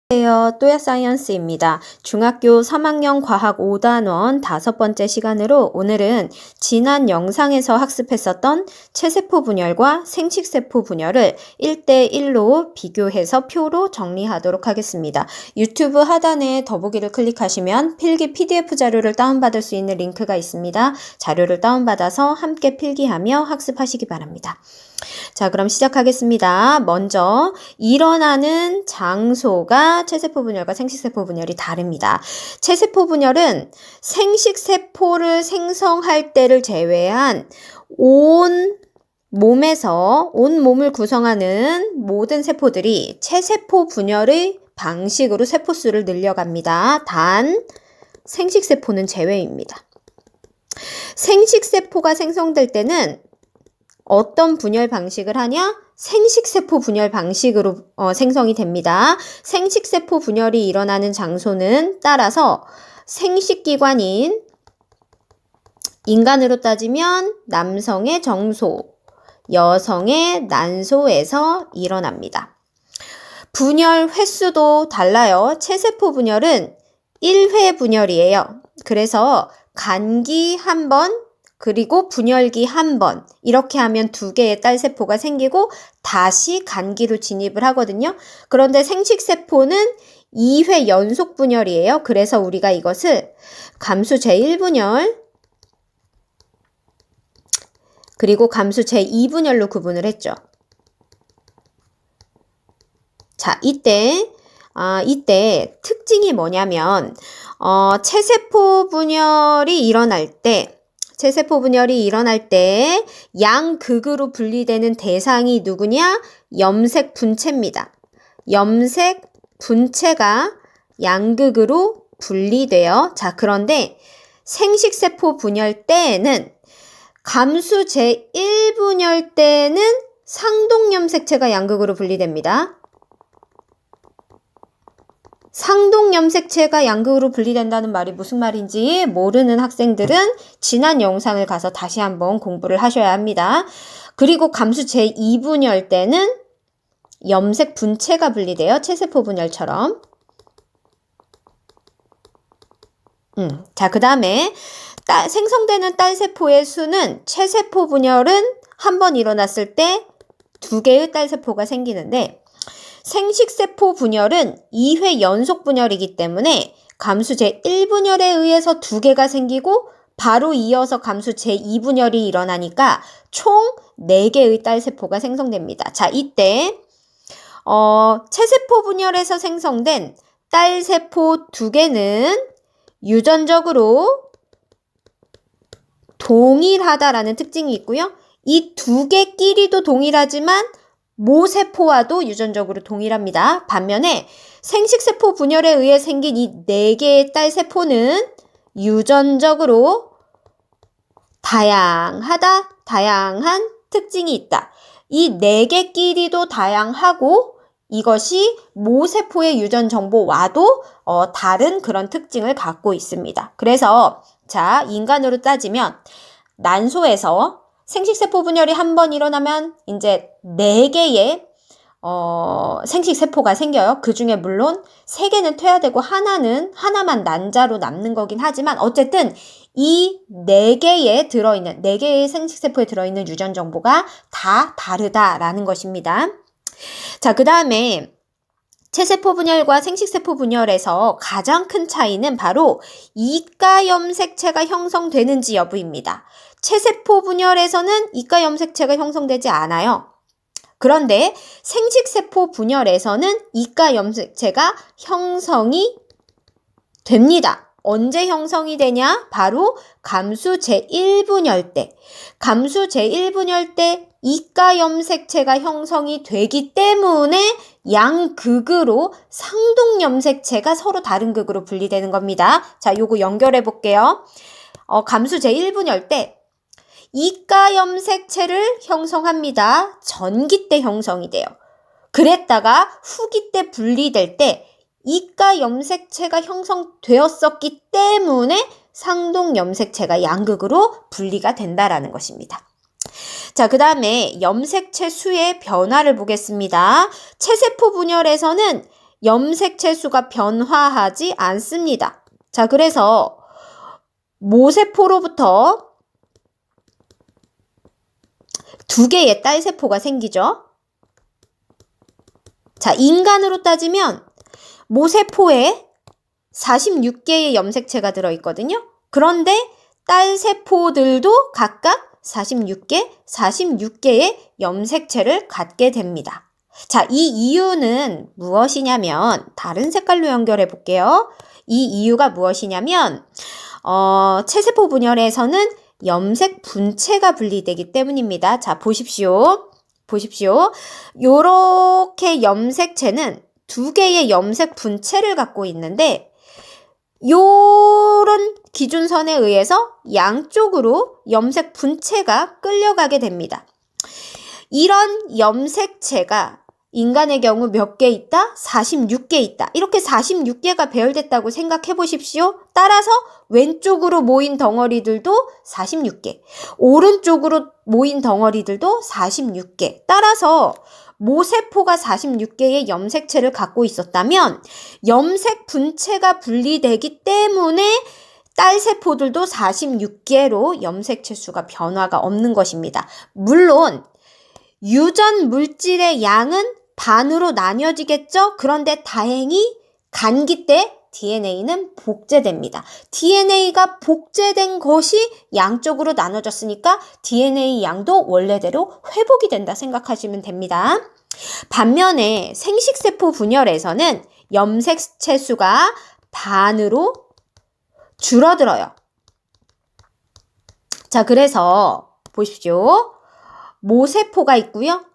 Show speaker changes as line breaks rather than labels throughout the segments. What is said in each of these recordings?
안녕하세요. 또야사이언스입니다. 중학교 3학년 과학 5단원 5번째 시간으로 오늘은 지난 영상에서 학습했었던 체세포 분열과 생식세포 분열을 1대1로 비교해서 표로 정리하도록 하겠습니다. 유튜브 하단에 더보기를 클릭하시면 필기 PDF 자료를 다운받을 수 있는 링크가 있습니다. 자료를 다운받아서 함께 필기하며 학습하시기 바랍니다. 자, 그럼 시작하겠습니다. 먼저 일어나는 장소가 체세포 분열과 생식세포 분열이 다릅니다. 체세포 분열은 생식세포를 생성할 때를 제외한 온 몸을 구성하는 모든 세포들이 체세포 분열의 방식으로 세포수를 늘려갑니다. 단 생식세포는 제외입니다. 생식세포가 생성될 때는 어떤 분열 방식을 하냐? 생식세포 분열 방식으로 생성이 됩니다. 생식세포 분열이 일어나는 장소는 따라서 생식기관인 인간으로 따지면 남성의 정소, 여성의 난소에서 일어납니다. 분열 횟수도 달라요. 체세포 분열은 1회 분열이에요. 그래서 간기 한 번, 그리고 분열기 한 번 이렇게 하면 2개의 딸세포가 생기고 다시 간기로 진입을 하거든요. 그런데 생식세포는 2회 연속 분열이에요. 그래서 우리가 이것을 감수 제1분열 그리고 감수 제2분열로 구분을 했죠. 자, 이때 특징이 뭐냐면 체세포 분열이 일어날 때 양극으로 분리되는 대상이 누구냐? 염색 분체입니다. 염색 분체가 양극으로 분리돼요. 자, 그런데 생식세포 분열 때에는 감수 제1분열 때는 상동염색체가 양극으로 분리됩니다. 상동염색체가 양극으로 분리된다는 말이 무슨 말인지 모르는 학생들은 지난 영상을 가서 다시 한번 공부를 하셔야 합니다. 그리고 감수 제2분열 때는 염색 분체가 분리돼요. 체세포 분열처럼. 자, 그 다음에 생성되는 딸세포의 수는 체세포 분열은 한 번 일어났을 때 2개의 딸세포가 생기는데 생식세포 분열은 2회 연속 분열이기 때문에 감수 제1분열에 의해서 2개가 생기고 바로 이어서 감수 제2분열이 일어나니까 총 4개의 딸세포가 생성됩니다. 자, 이때 체세포 분열에서 생성된 딸세포 2개는 유전적으로 동일하다라는 특징이 있고요. 이 2개끼리도 동일하지만 모세포와도 유전적으로 동일합니다. 반면에 생식세포 분열에 의해 생긴 이 4개의 딸세포는 유전적으로 다양한 특징이 있다. 이 4개끼리도 다양하고 이것이 모세포의 유전 정보와도 다른 그런 특징을 갖고 있습니다. 그래서 자, 인간으로 따지면 난소에서 생식세포 분열이 한 번 일어나면 이제 4개의 생식세포가 생겨요. 그 중에 물론 3개는 퇴화되고 하나만 난자로 남는 거긴 하지만 어쨌든 이 4개의 생식세포에 들어있는 유전 정보가 다 다르다라는 것입니다. 자, 그 다음에 체세포 분열과 생식세포 분열에서 가장 큰 차이는 바로 이가염색체가 형성되는지 여부입니다. 체세포 분열에서는 이가염색체가 형성되지 않아요. 그런데 생식세포 분열에서는 이가염색체가 형성이 됩니다. 언제 형성이 되냐? 바로 감수 제1분열 때. 감수 제1분열 때 이가염색체가 형성이 되기 때문에 양극으로 상동염색체가 서로 다른 극으로 분리되는 겁니다. 자, 요거 연결해 볼게요. 감수 제1분열 때 이가염색체를 형성합니다. 전기 때 형성이 돼요. 그랬다가 후기 때 분리될 때 이가염색체가 형성되었었기 때문에 상동염색체가 양극으로 분리가 된다라는 것입니다. 자, 그 다음에 염색체 수의 변화를 보겠습니다. 체세포 분열에서는 염색체 수가 변화하지 않습니다. 자, 그래서 모세포로부터 2개의 딸세포가 생기죠. 자, 인간으로 따지면 모세포에 46개의 염색체가 들어있거든요. 그런데 딸세포들도 각각 46개의 염색체를 갖게 됩니다. 자, 이 이유는 무엇이냐면, 다른 색깔로 연결해 볼게요. 이 이유가 무엇이냐면, 체세포 분열에서는 염색 분체가 분리되기 때문입니다. 자, 보십시오. 요렇게 염색체는 2개의 염색 분체를 갖고 있는데, 요런 기준선에 의해서 양쪽으로 염색 분체가 끌려가게 됩니다. 이런 염색체가 인간의 경우 몇 개 있다? 46개 있다. 이렇게 46개가 배열됐다고 생각해 보십시오. 따라서 왼쪽으로 모인 덩어리들도 46개, 오른쪽으로 모인 덩어리들도 46개. 따라서 모세포가 46개의 염색체를 갖고 있었다면 염색 분체가 분리되기 때문에 딸세포들도 46개로 염색체 수가 변화가 없는 것입니다. 물론 유전 물질의 양은 반으로 나뉘어지겠죠? 그런데 다행히 간기 때 DNA는 복제됩니다. DNA가 복제된 것이 양쪽으로 나눠졌으니까 DNA 양도 원래대로 회복이 된다 생각하시면 됩니다. 반면에 생식세포 분열에서는 염색체 수가 반으로 줄어들어요. 자, 그래서 보십시오. 모세포가 있고요.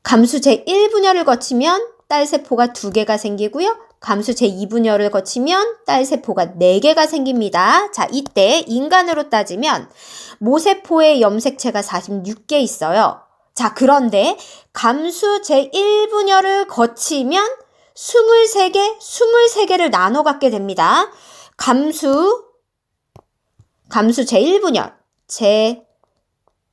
감수 제1분열을 거치면 딸세포가 2개가 생기고요. 감수 제2분열을 거치면 딸세포가 4개가 생깁니다. 자, 이때 인간으로 따지면 모세포의 염색체가 46개 있어요. 자, 그런데 감수 제1분열을 거치면 23개를 나눠 갖게 됩니다. 감수 제1분열,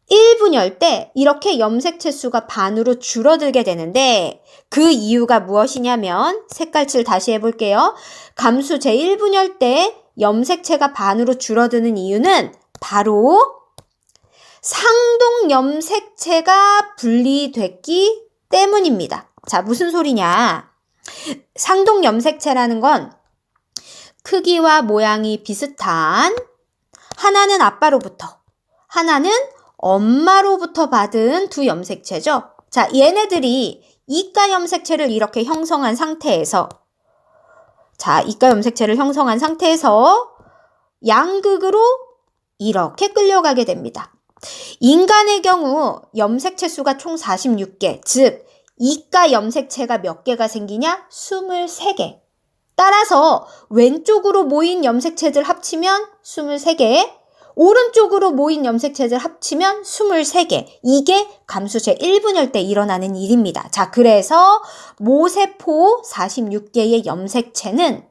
제1분열 때 이렇게 염색체 수가 반으로 줄어들게 되는데 그 이유가 무엇이냐면 색깔칠 다시 해볼게요. 감수 제1분열 때 염색체가 반으로 줄어드는 이유는 바로 상동 염색체가 분리됐기 때문입니다. 자, 무슨 소리냐? 상동 염색체라는 건 크기와 모양이 비슷한 하나는 아빠로부터, 하나는 엄마로부터 받은 두 염색체죠. 자, 얘네들이 이가 염색체를 이렇게 형성한 상태에서 양극으로 이렇게 끌려가게 됩니다. 인간의 경우 염색체 수가 총 46개, 즉 이가 염색체가 몇 개가 생기냐? 23개. 따라서 왼쪽으로 모인 염색체들 합치면 23개, 오른쪽으로 모인 염색체들 합치면 23개. 이게 감수 제1분열 때 일어나는 일입니다. 자, 그래서 모세포 46개의 염색체는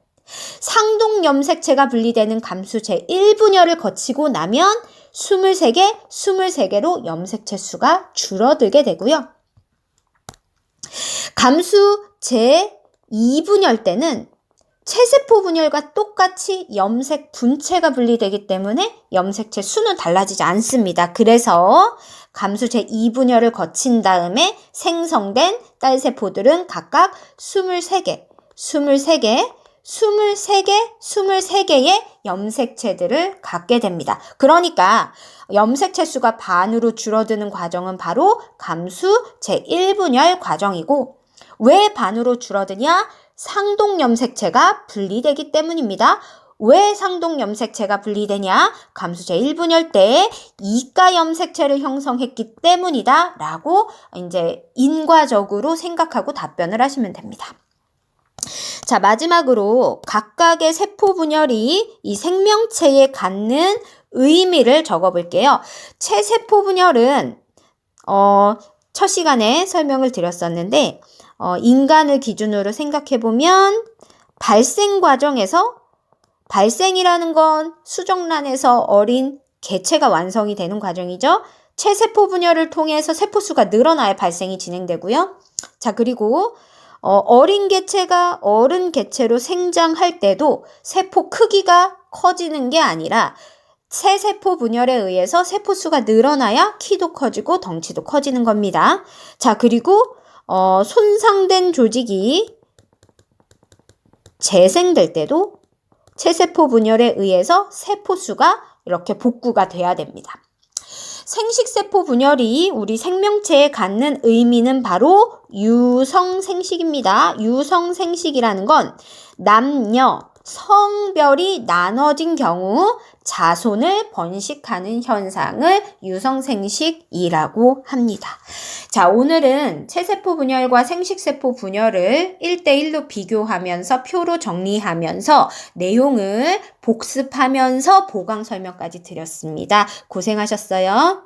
상동 염색체가 분리되는 감수 제1분열을 거치고 나면 23개로 염색체 수가 줄어들게 되고요. 감수 제2분열 때는 체세포 분열과 똑같이 염색 분체가 분리되기 때문에 염색체 수는 달라지지 않습니다. 그래서 감수 제2분열을 거친 다음에 생성된 딸세포들은 각각 23개의 염색체들을 갖게 됩니다. 그러니까 염색체 수가 반으로 줄어드는 과정은 바로 감수 제1분열 과정이고, 왜 반으로 줄어드냐? 상동 염색체가 분리되기 때문입니다. 왜 상동 염색체가 분리되냐? 감수 제1분열 때 이가 염색체를 형성했기 때문이다 라고 이제 인과적으로 생각하고 답변을 하시면 됩니다. 자, 마지막으로 각각의 세포 분열이 이 생명체에 갖는 의미를 적어볼게요. 체세포 분열은 첫 시간에 설명을 드렸었는데 인간을 기준으로 생각해보면 발생 과정에서, 발생이라는 건 수정란에서 어린 개체가 완성이 되는 과정이죠. 체세포 분열을 통해서 세포수가 늘어나야 발생이 진행되고요. 자, 그리고 어린 개체가 어른 개체로 생장할 때도 세포 크기가 커지는 게 아니라 새 세포 분열에 의해서 세포수가 늘어나야 키도 커지고 덩치도 커지는 겁니다. 자, 그리고 손상된 조직이 재생될 때도 체세포 분열에 의해서 세포수가 이렇게 복구가 돼야 됩니다. 생식세포 분열이 우리 생명체에 갖는 의미는 바로 유성생식입니다. 유성생식이라는 건 남녀, 성별이 나눠진 경우 자손을 번식하는 현상을 유성생식이라고 합니다. 자, 오늘은 체세포 분열과 생식세포 분열을 1대1로 비교하면서 표로 정리하면서 내용을 복습하면서 보강 설명까지 드렸습니다. 고생하셨어요.